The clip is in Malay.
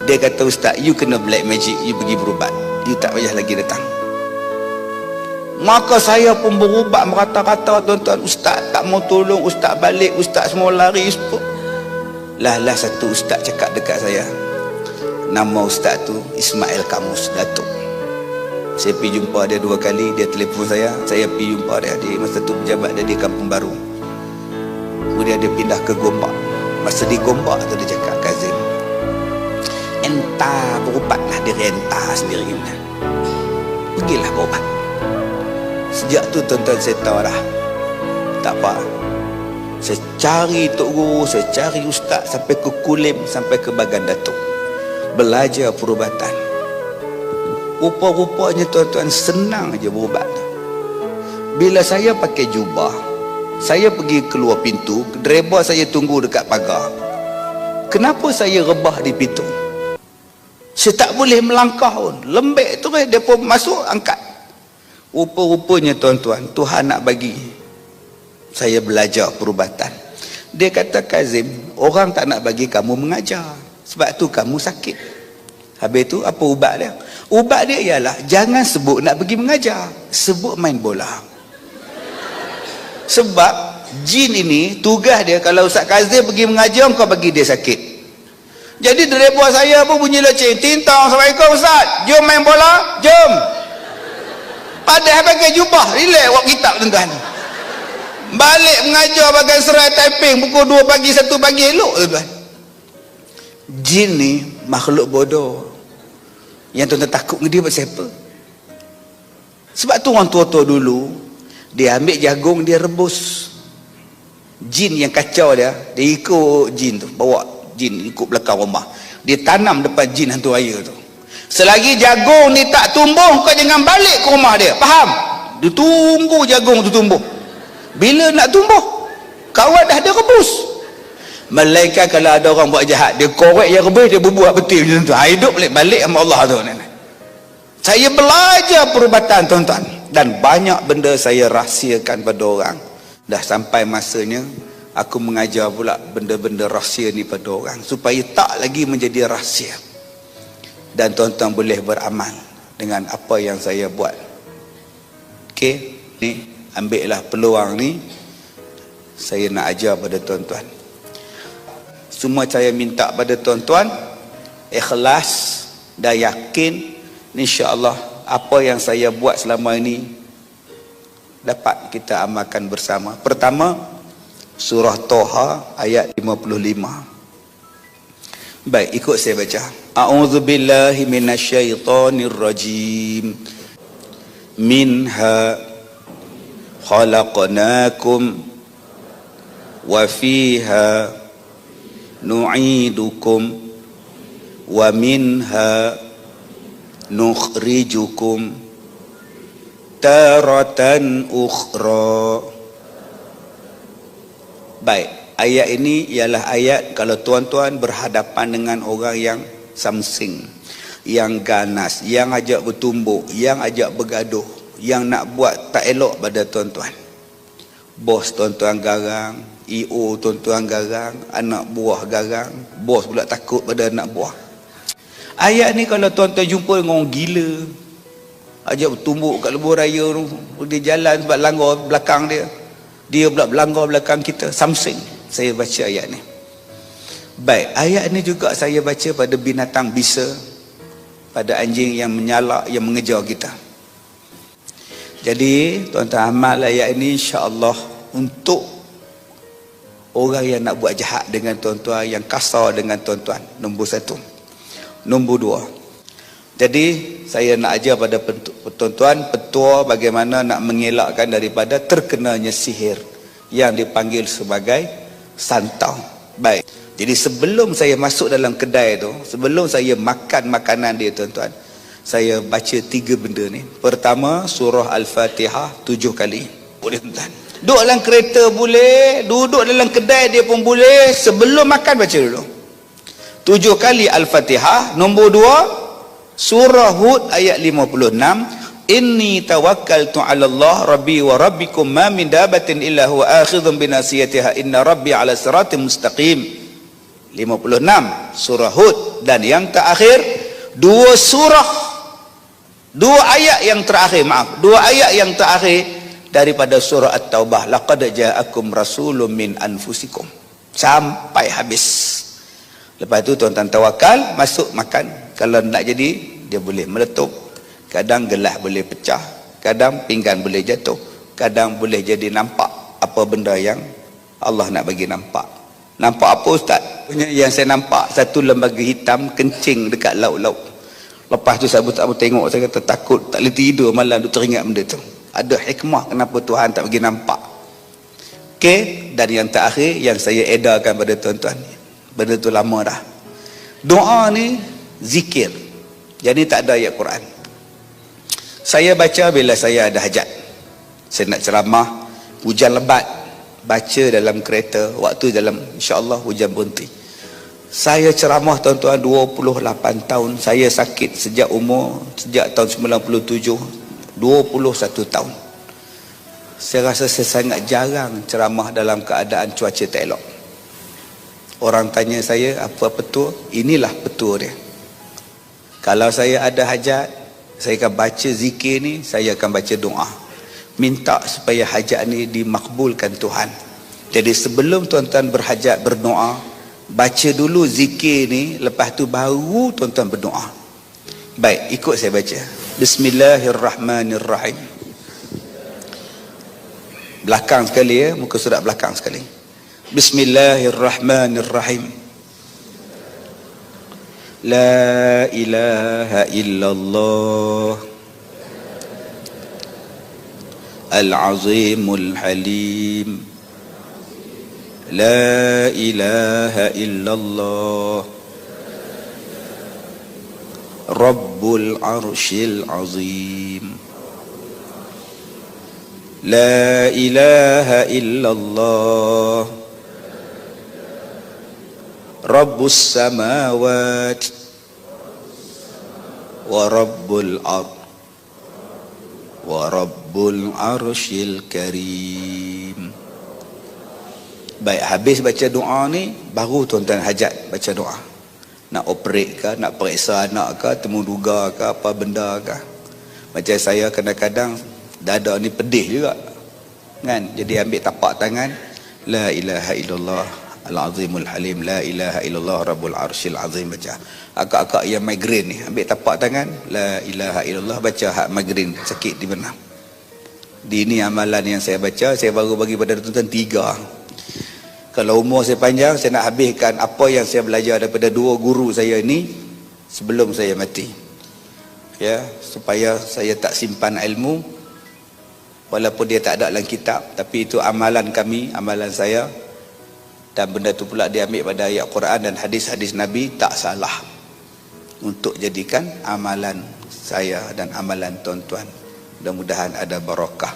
Dia kata, ustaz, you kena black magic, you pergi berubat, you tak payah lagi datang. Maka saya pun berubat merata-rata, tuan-tuan. Ustaz tak mau tolong, ustaz balik, ustaz semua lari. Lah satu ustaz cakap dekat saya, nama ustaz tu Ismail Kamus, Datuk. Saya pergi jumpa dia 2 kali, dia telefon saya pergi jumpa dia. Dia masa tu pejabat dia di Kampung Baru. Kemudian dia pindah ke Gombak. Masa di Gombak tu dia cakap, Kazim, entah berubatlah, dia renta sendiri. Pergilah berubat. Sejak tu tuan-tuan saya tahu dah, tak apa. Saya cari Tok Guru, saya cari ustaz sampai ke Kulim, sampai ke Bagan Datuk, belajar perubatan. Rupa-rupanya tuan-tuan senang aja berubat. Bila saya pakai jubah, saya pergi keluar pintu, driver saya tunggu dekat pagar. Kenapa saya rebah di pintu? Saya tak boleh melangkah pun. Lembek tu dia pun masuk, angkat. Rupa-rupanya tuan-tuan, Tuhan nak bagi saya belajar perubatan. Dia kata, Kazim, orang tak nak bagi kamu mengajar, sebab tu kamu sakit. Habis tu apa ubat dia? Ubat dia ialah jangan sebut nak pergi mengajar, sebut main bola. Sebab jin ini tugas dia, kalau Ustaz Kazim pergi mengajar, kau bagi dia sakit. Jadi driver saya pun bunyi loceng, tintang, Assalamualaikum Ustaz, jom main bola, jom. Padahal pakai jubah, relax buat kitab tuan-tuan. Balik mengajar bagian Serai Taiping pukul 2 pagi 1 pagi elok tuan-tuan. Jin ni makhluk bodoh. Yang tuan-tuan takut dengan dia buat siapa? Sebab tu orang tua-tua dulu, dia ambil jagung, dia rebus. Jin yang kacau dia ikut jin tu, bawa jin ikut belakang rumah, dia tanam depan jin hantu raya tu. Selagi jagung ni tak tumbuh, kau jangan balik ke rumah dia, faham? Dia tunggu jagung tu tumbuh. Bila nak tumbuh, kawan dah dia rebus. Malaikat kalau ada orang buat jahat, dia korek yang rebus, dia berbuat betul macam tu. Hidup balik sama Allah tu. Saya belajar perubatan tuan-tuan, dan banyak benda saya rahsiakan pada orang. Dah sampai masanya aku mengajar pula benda-benda rahsia ni pada orang, supaya tak lagi menjadi rahsia. Dan tuan-tuan boleh beramal dengan apa yang saya buat. Okey, ni ambillah peluang ni, saya nak ajar pada tuan-tuan. Semua saya minta pada tuan-tuan ikhlas dan yakin, insya-Allah apa yang saya buat selama ini dapat kita amalkan bersama. Pertama, surah Toha ayat 55. Baik, ikut saya baca. A'udzubillahi minasyaitonirrajim. Minha khalaqnakum wa fiha nu'idukum wa minha nukhrijukum taratan ukhra. Baik, ayat ini ialah ayat kalau tuan-tuan berhadapan dengan orang yang samsing, yang ganas, yang ajak bertumbuk, yang ajak bergaduh, yang nak buat tak elok pada tuan-tuan. Bos tuan-tuan garang, EO tuan-tuan garang, anak buah garang, bos pula takut pada anak buah. Ayat ni kalau tuan-tuan jumpa dengan orang gila, ajak bertumbuk kat lebuh raya tu, dia jalan sebab langgar belakang dia pula berlanggar belakang kita, samsing. Saya baca ayat ni. Baik, ayat ni juga saya baca pada binatang bisa, pada anjing yang menyalak, yang mengejar kita. Jadi tuan-tuan amal ayat ini, insya-Allah, untuk orang yang nak buat jahat dengan tuan-tuan, yang kasar dengan tuan-tuan. Nombor 1. Nombor 2, jadi saya nak ajar pada tuan-tuan petua bagaimana nak mengelakkan daripada terkenanya sihir yang dipanggil sebagai santau. Baik, jadi sebelum saya masuk dalam kedai tu, sebelum saya makan makanan dia tuan-tuan, saya baca 3 benda ni. Pertama, surah Al-Fatihah 7 kali. Boleh tuan-tuan. Duduk dalam kereta boleh, duduk dalam kedai dia pun boleh, sebelum makan baca dulu 7 kali Al-Fatihah. Nombor 2, surah Hud ayat 56. Inni tawakkaltu 'ala Allah rabbi wa rabbikum ma min dabatin illa huwa akhidhun bi nasiyatiha inna rabbi 'ala siratin mustaqim. 56 surah Hud, dan yang terakhir dua ayat yang terakhir daripada surah At-Taubah, laqad ja'akum rasulun min anfusikum, sampai habis. Lepas tu tuan-tuan tawakal, masuk makan. Kalau nak jadi, dia boleh meletup, kadang gelas boleh pecah, kadang pinggan boleh jatuh, kadang boleh jadi nampak apa benda yang Allah nak bagi nampak. Nampak apa ustaz? Yang saya nampak satu lembaga hitam kencing dekat laut-laut. Lepas tu saya tengok, saya kata takut, tak boleh tidur malam tu, teringat benda tu. Ada hikmah kenapa Tuhan tak bagi nampak. Okey, dan yang terakhir yang saya edarkan pada tuan-tuan, benda tu lama dah. Doa ni zikir. Jadi tak ada ayat Quran. Saya baca bila saya ada hajat. Saya nak ceramah, hujan lebat, baca dalam kereta, waktu dalam insya-Allah hujan berhenti. Saya ceramah tuan-tuan 28 tahun. Saya sakit sejak tahun 97, 21 tahun. Saya rasa saya sangat jarang ceramah dalam keadaan cuaca tak elok. Orang tanya saya, apa petua? Inilah petua dia. Kalau saya ada hajat, saya akan baca zikir ni, saya akan baca doa. Minta supaya hajat ni dimakbulkan Tuhan. Jadi sebelum tuan-tuan berhajat berdoa, baca dulu zikir ni, lepas tu baru tuan-tuan berdoa. Baik, ikut saya baca. Bismillahirrahmanirrahim. Belakang sekali ya, muka surat belakang sekali. Bismillahirrahmanirrahim. La ilaha illallah Al-Azimul Halim. La ilaha illallah Rabbul Arshil Azim. La ilaha illallah Rabbus Samawat wa Rabbul Ard wa Rabbul Arshil Karim. Baik, habis baca doa ni, baru tuan-tuan hajat baca doa. Nak operate ke, nak periksa anak ke, temu duga ke, apa benda ke. Macam saya kadang-kadang dada ni pedih juga kan, jadi ambil tapak tangan, la ilaha illallah Al-Azimul Halim, la ilaha illallah Rabbul Arshil Azim, baca. Akak-akak yang migrain ni, ambil tapak tangan, la ilaha illallah, baca hak migrain, sakit di mana. Di ni amalan yang saya baca, saya baru bagi pada tuan-tuan 3. Kalau umur saya panjang, saya nak habiskan apa yang saya belajar daripada 2 guru saya ni sebelum saya mati. Ya, supaya saya tak simpan ilmu, walaupun dia tak ada dalam kitab, tapi itu amalan kami, amalan saya. Dan benda tu pula diambil pada ayat Quran dan hadis-hadis Nabi, tak salah untuk jadikan amalan saya dan amalan tuan-tuan. Mudah-mudahan ada barakah.